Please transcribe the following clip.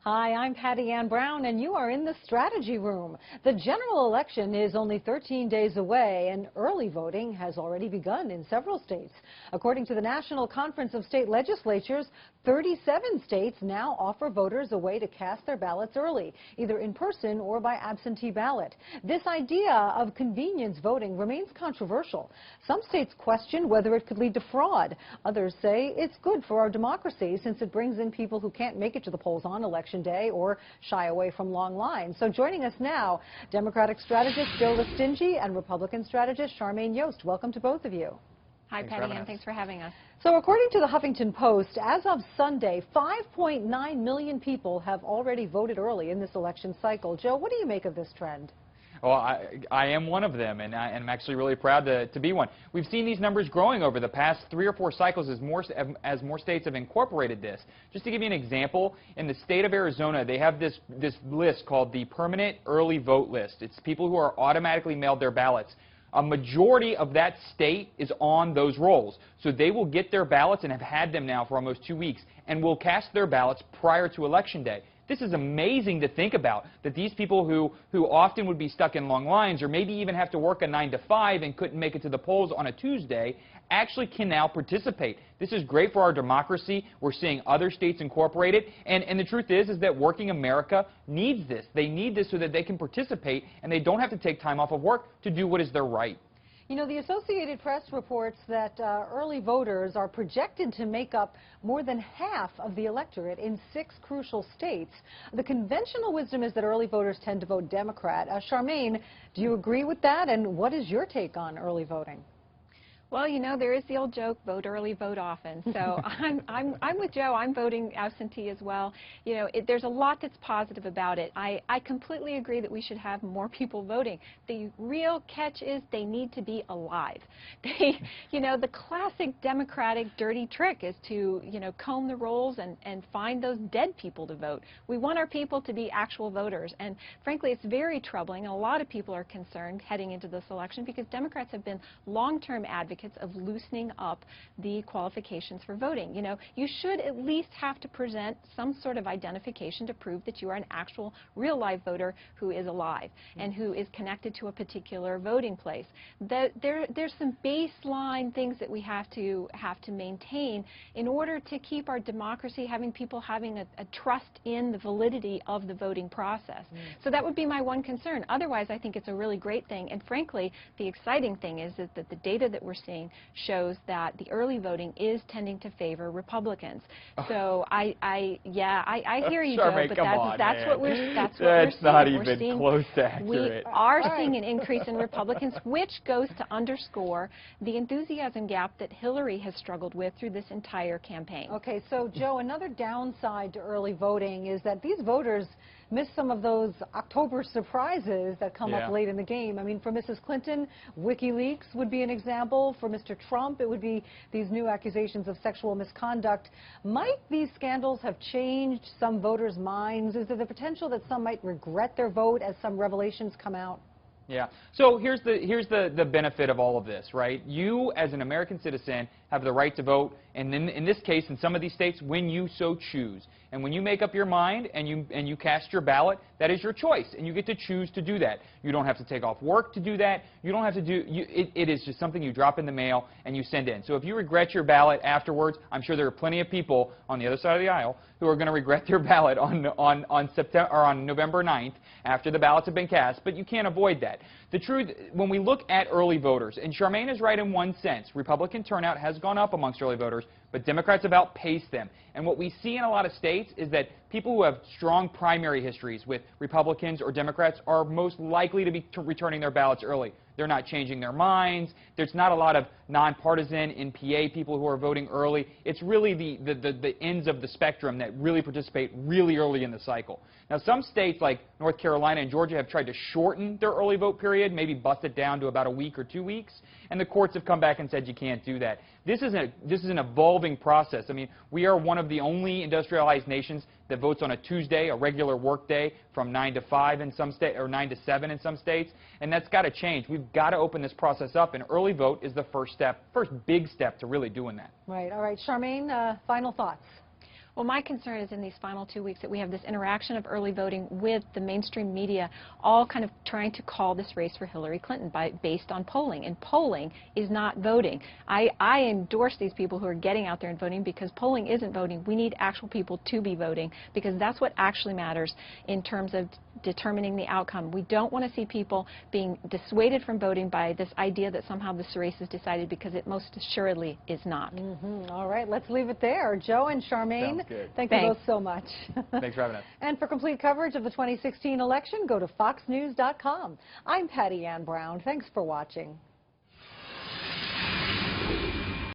Hi, I'm Patty Ann Brown, and you are in the strategy room. The general election is only 13 days away, and early voting has already begun in several states. According to the National Conference of State Legislatures, 37 states now offer voters a way to cast their ballots early, either in person or by absentee ballot. This idea of convenience voting remains controversial. Some states question whether it could lead to fraud. Others say it's good for our democracy since it brings in people who can't make it to the polls on election day or shy away from long lines. So joining us now, Democratic strategist Joe Lestingi and Republican strategist Charmaine Yoest. Welcome to both of you. Hi, Patty Ann. Thanks for having us. So according to the Huffington Post, as of Sunday, 5.9 million people have already voted early in this election cycle. Joe, what do you make of this trend? Well, I am one of them, and I'm actually really proud to be one. We've seen these numbers growing over the past 3 or 4 cycles as more states have incorporated this. Just to give you an example, in the state of Arizona, they have this list called the Permanent Early Vote List. It's people who are automatically mailed their ballots. A majority of that state is on those rolls. So they will get their ballots and have had them now for almost 2 weeks and will cast their ballots prior to Election Day. This is amazing to think about, that these people who often would be stuck in long lines or maybe even have to work a 9 to 5 and couldn't make it to the polls on a Tuesday actually can now participate. This is great for our democracy. We're seeing other states incorporate it. And the truth is that working America needs this. They need this so that they can participate and they don't have to take time off of work to do what is their right. You know, the Associated Press reports that early voters are projected to make up more than half of the electorate in 6 crucial states. The conventional wisdom is that early voters tend to vote Democrat. Charmaine, do you agree with that? And what is your take on early voting? Well, you know, there is the old joke, vote early, vote often. So I'm with Joe. I'm voting absentee as well. You know, there's a lot that's positive about it. I completely agree that we should have more people voting. The real catch is they need to be alive. You know, the classic Democratic dirty trick is to, you know, comb the rolls and find those dead people to vote. We want our people to be actual voters. And frankly, it's very troubling. A lot of people are concerned heading into this election because Democrats have been long-term advocates of loosening up the qualifications for voting. You know, you should at least have to present some sort of identification to prove that you are an actual real live voter who is alive and who is connected to a particular voting place. There's some baseline things that we have to maintain in order to keep our democracy, having people having a trust in the validity of the voting process. So that would be my one concern. Otherwise, I think it's a really great thing. And frankly, the exciting thing is that the data that we're seeing shows that the early voting is tending to favor Republicans. So I hear you, Joe, but that's what we're seeing. That's not even close to accurate. We are seeing an increase in Republicans, which goes to underscore the enthusiasm gap that Hillary has struggled with through this entire campaign. Okay, so Joe, another downside to early voting is that these voters miss some of those October surprises that come up late in the game. I mean, for Mrs. Clinton, WikiLeaks would be an example. For Mr. Trump, it would be these new accusations of sexual misconduct. Might these scandals have changed some voters' minds? Is there the potential that some might regret their vote as some revelations come out? Yeah. So here's the benefit of all of this, right? You, as an American citizen, have the right to vote, and in this case, in some of these states, when you so choose. And when you make up your mind and you cast your ballot, that is your choice, and you get to choose to do that. You don't have to take off work to do that. You don't have to do. It is just something you drop in the mail and you send in. So if you regret your ballot afterwards, I'm sure there are plenty of people on the other side of the aisle who are going to regret their ballot on November 9th after the ballots have been cast. But you can't avoid that. The truth, when we look at early voters, and Charmaine is right in one sense, Republican turnout has gone up amongst early voters, but Democrats have outpaced them. And what we see in a lot of states is that people who have strong primary histories with Republicans or Democrats are most likely to be returning their ballots early. They're not changing their minds. There's not a lot of nonpartisan NPA people who are voting early. It's really the ends of the spectrum that really participate really early in the cycle. Now, some states like North Carolina and Georgia have tried to shorten their early vote period, maybe bust it down to about a week or 2 weeks, and the courts have come back and said you can't do that. This is an evolving process. I mean, we are one of the only industrialized nations that votes on a Tuesday, a regular work day, from 9 to 5 in some states, or 9 to 7 in some states, and that's got to change. We've got to open this process up, and early vote is the first big step to really doing that. Right. All right. Charmaine, final thoughts. Well, my concern is in these final 2 weeks that we have this interaction of early voting with the mainstream media all kind of trying to call this race for Hillary Clinton based on polling. And polling is not voting. I endorse these people who are getting out there and voting because polling isn't voting. We need actual people to be voting because that's what actually matters in terms of determining the outcome. We don't want to see people being dissuaded from voting by this idea that somehow this race is decided, because it most assuredly is not. All right, let's leave it there. Joe and Charmaine, thank you both so much. Thanks for having us. And for complete coverage of the 2016 election, go to foxnews.com. I'm Patty Ann Brown. Thanks for watching.